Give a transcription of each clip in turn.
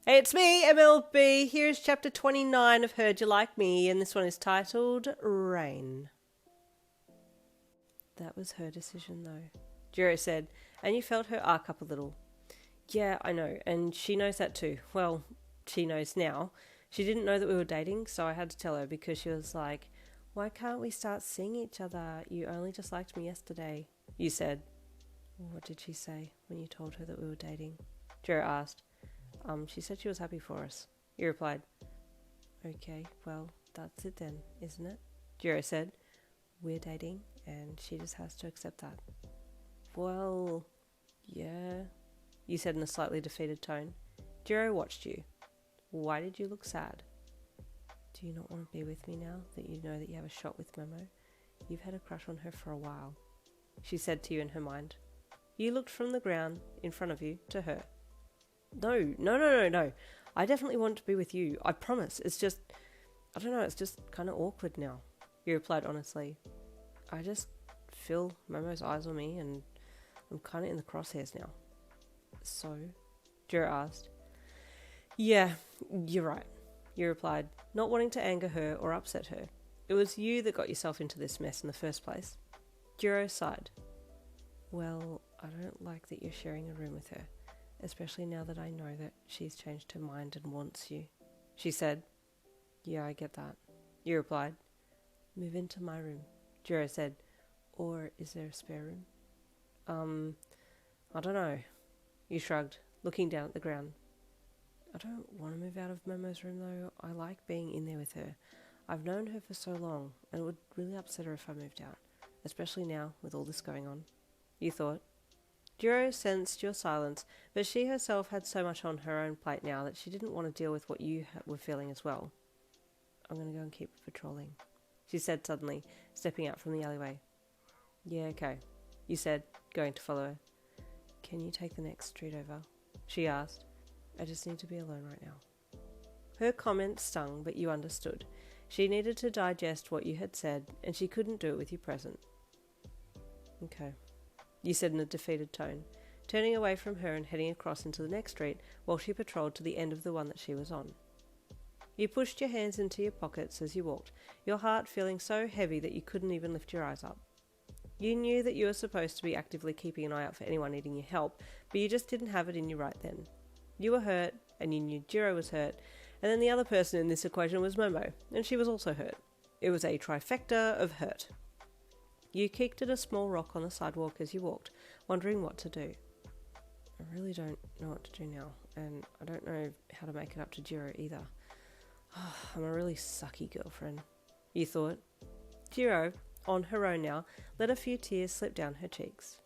Hey, it's me, MLB. Here's chapter 29 of Heard You Like Me, and this one is titled Rain. That was her decision, though, Jiro said, and you felt her arc up a little. Yeah, I know, and she knows that too. Well, she knows now. She didn't know that we were dating, so I had to tell her because she was like, why can't we start seeing each other? You only just liked me yesterday, you said. What did she say when you told her that we were dating? Jiro asked. She said she was happy for us. You replied. Okay, well, that's it then, isn't it? Jiro said. We're dating, and she just has to accept that. Well, yeah, you said in a slightly defeated tone. Jiro watched you. Why did you look sad? Do you not want to be with me now that you know that you have a shot with Momo? You've had a crush on her for a while, she said to you in her mind. You looked from the ground in front of you to her. No. I definitely want to be with you. I promise. It's just, I don't know, it's just kind of awkward now. You replied honestly. I just feel Momo's eyes on me and I'm kind of in the crosshairs now. So? Jiro asked. Yeah, you're right. You replied, not wanting to anger her or upset her. It was you that got yourself into this mess in the first place. Jiro sighed. Well, I don't like that you're sharing a room with her. Especially now that I know that she's changed her mind and wants you, she said. Yeah, I get that. You replied. Move into my room, Jiro said. Or is there a spare room? I don't know. You shrugged, looking down at the ground. I don't want to move out of Momo's room though. I like being in there with her. I've known her for so long, and it would really upset her if I moved out, especially now with all this going on. You thought. Jiro sensed your silence, but she herself had so much on her own plate now that she didn't want to deal with what you were feeling as well. I'm going to go and keep patrolling, she said suddenly, stepping out from the alleyway. Yeah, okay, you said, going to follow her. Can you take the next street over? She asked. I just need to be alone right now. Her comment stung, but you understood. She needed to digest what you had said, and she couldn't do it with you present. Okay, you said in a defeated tone, turning away from her and heading across into the next street while she patrolled to the end of the one that she was on. You pushed your hands into your pockets as you walked, your heart feeling so heavy that you couldn't even lift your eyes up. You knew that you were supposed to be actively keeping an eye out for anyone needing your help, but you just didn't have it in you right then. You were hurt, and you knew Jiro was hurt, and then the other person in this equation was Momo, and she was also hurt. It was a trifecta of hurt. You kicked at a small rock on the sidewalk as you walked, wondering what to do. I really don't know what to do now, and I don't know how to make it up to Jiro either. I'm a really sucky girlfriend, you thought. Jiro, on her own now, let a few tears slip down her cheeks.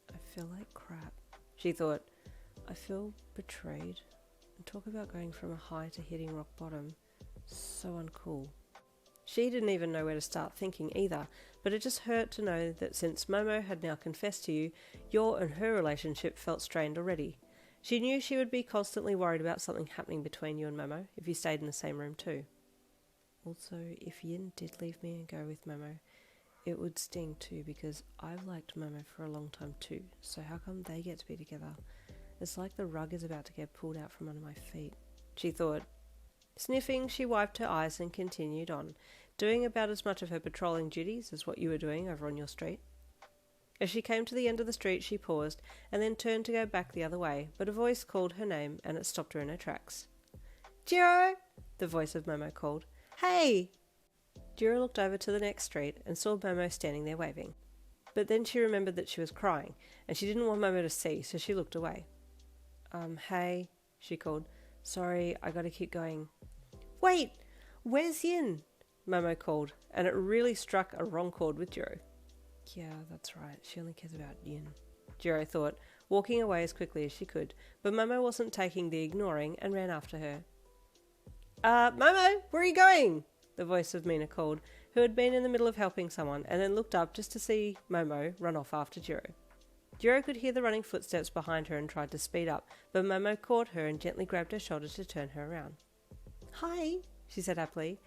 I feel like crap, she thought. I feel betrayed. And talk about going from a high to hitting rock bottom. So uncool. She didn't even know where to start thinking either, but it just hurt to know that since Momo had now confessed to you, your and her relationship felt strained already. She knew she would be constantly worried about something happening between you and Momo if you stayed in the same room too. Also, if Yin did leave me and go with Momo, it would sting too because I've liked Momo for a long time too, so how come they get to be together? It's like the rug is about to get pulled out from under my feet, she thought. Sniffing, she wiped her eyes and continued on, doing about as much of her patrolling duties as what you were doing over on your street. As she came to the end of the street, she paused and then turned to go back the other way, but a voice called her name and it stopped her in her tracks. Jiro! The voice of Momo called. Hey! Jiro looked over to the next street and saw Momo standing there waving. But then she remembered that she was crying, and she didn't want Momo to see, so she looked away. Hey, she called. Sorry, I gotta keep going. Wait! Where's Yin? Momo called, and it really struck a wrong chord with Jiro. Yeah, that's right, she only cares about Yin, Jiro thought, walking away as quickly as she could, but Momo wasn't taking the ignoring and ran after her. Momo, where are you going? The voice of Mina called, who had been in the middle of helping someone, and then looked up just to see Momo run off after Jiro. Jiro could hear the running footsteps behind her and tried to speed up, but Momo caught her and gently grabbed her shoulder to turn her around. Hi, she said happily.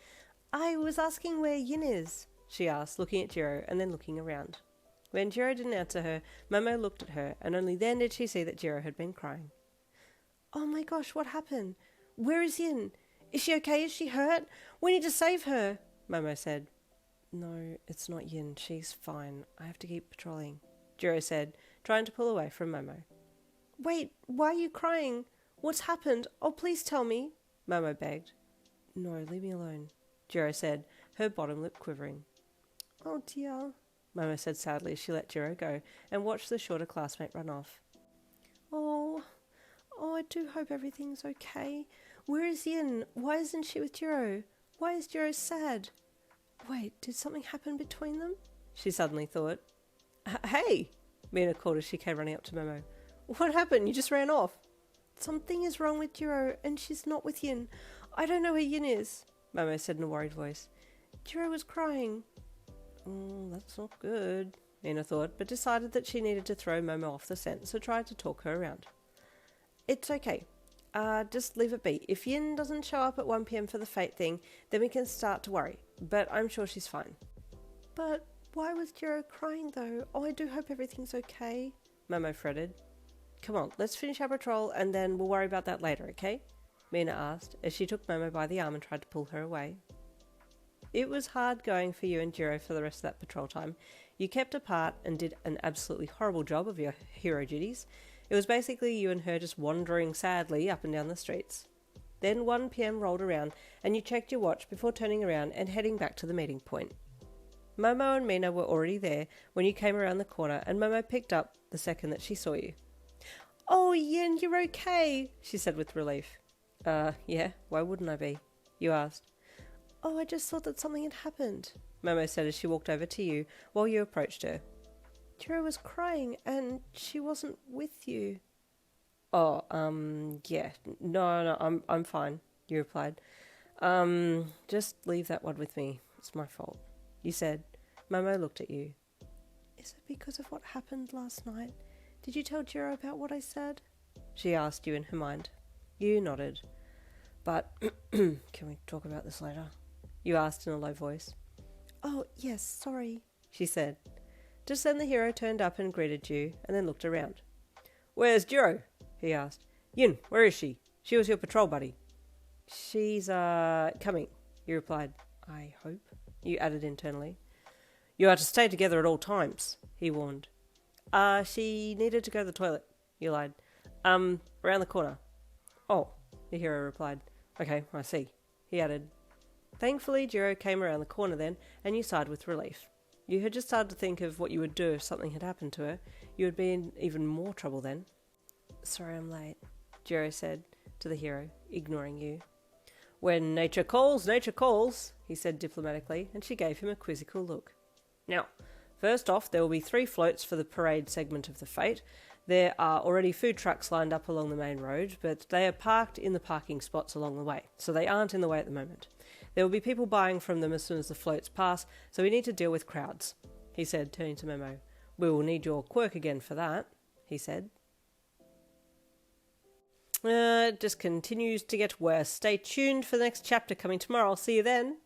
I was asking where Yin is, she asked, looking at Jiro and then looking around. When Jiro didn't answer her, Momo looked at her, and only then did she see that Jiro had been crying. Oh my gosh, what happened? Where is Yin? Is she okay? Is she hurt? We need to save her, Momo said. No, it's not Yin. She's fine. I have to keep patrolling, Jiro said, trying to pull away from Momo. Wait, why are you crying? What's happened? Oh, please tell me, Momo begged. No, leave me alone, Jiro said, her bottom lip quivering. Oh dear, Momo said sadly as she let Jiro go and watched the shorter classmate run off. Oh, I do hope everything's okay. Where is Yin? Why isn't she with Jiro? Why is Jiro sad? Wait, did something happen between them? She suddenly thought. Hey, Mina called as she came running up to Momo. What happened? You just ran off. Something is wrong with Jiro and she's not with Yin. I don't know where Yin is, Momo said in a worried voice. Jiro was crying. That's not good, Mina thought, but decided that she needed to throw Momo off the scent, so tried to talk her around. It's okay. Just leave it be. If Yin doesn't show up at 1 p.m. for the fate thing, then we can start to worry. But I'm sure she's fine. But why was Jiro crying though? Oh, I do hope everything's okay, Momo fretted. Come on, let's finish our patrol and then we'll worry about that later, okay? Mina asked as she took Momo by the arm and tried to pull her away. It was hard going for you and Jiro for the rest of that patrol time. You kept apart and did an absolutely horrible job of your hero duties. It was basically you and her just wandering sadly up and down the streets. Then 1 p.m. rolled around and you checked your watch before turning around and heading back to the meeting point. Momo and Mina were already there when you came around the corner and Momo picked up the second that she saw you. Oh, Yin, you're okay, she said with relief. Yeah, why wouldn't I be? You asked. Oh, I just thought that something had happened, Momo said as she walked over to you while you approached her. Jiro was crying and she wasn't with you. Oh, yeah. No, I'm fine, you replied. Just leave that one with me. It's my fault, you said. Momo looked at you. Is it because of what happened last night? Did you tell Jiro about what I said? She asked you in her mind. You nodded. But, can we talk about this later? You asked in a low voice. Oh, yes, sorry, she said. Just then the hero turned up and greeted you, and then looked around. Where's Jiro? He asked. Yin, where is she? She was your patrol buddy. She's, coming, you replied. I hope, you added internally. You are to stay together at all times, he warned. She needed to go to the toilet, you lied. Around the corner. Oh, the hero replied. Okay, I see, he added. Thankfully, Jiro came around the corner then, and you sighed with relief. You had just started to think of what you would do if something had happened to her. You would be in even more trouble then. Sorry I'm late, Jiro said to the hero, ignoring you. When nature calls, he said diplomatically, and she gave him a quizzical look. Now, first off, there will be 3 floats for the parade segment of the fete. There are already food trucks lined up along the main road, but they are parked in the parking spots along the way, so they aren't in the way at the moment. There will be people buying from them as soon as the floats pass, so we need to deal with crowds, he said, turning to Momo. We will need your quirk again for that, he said. It just continues to get worse. Stay tuned for the next chapter coming tomorrow. I'll see you then.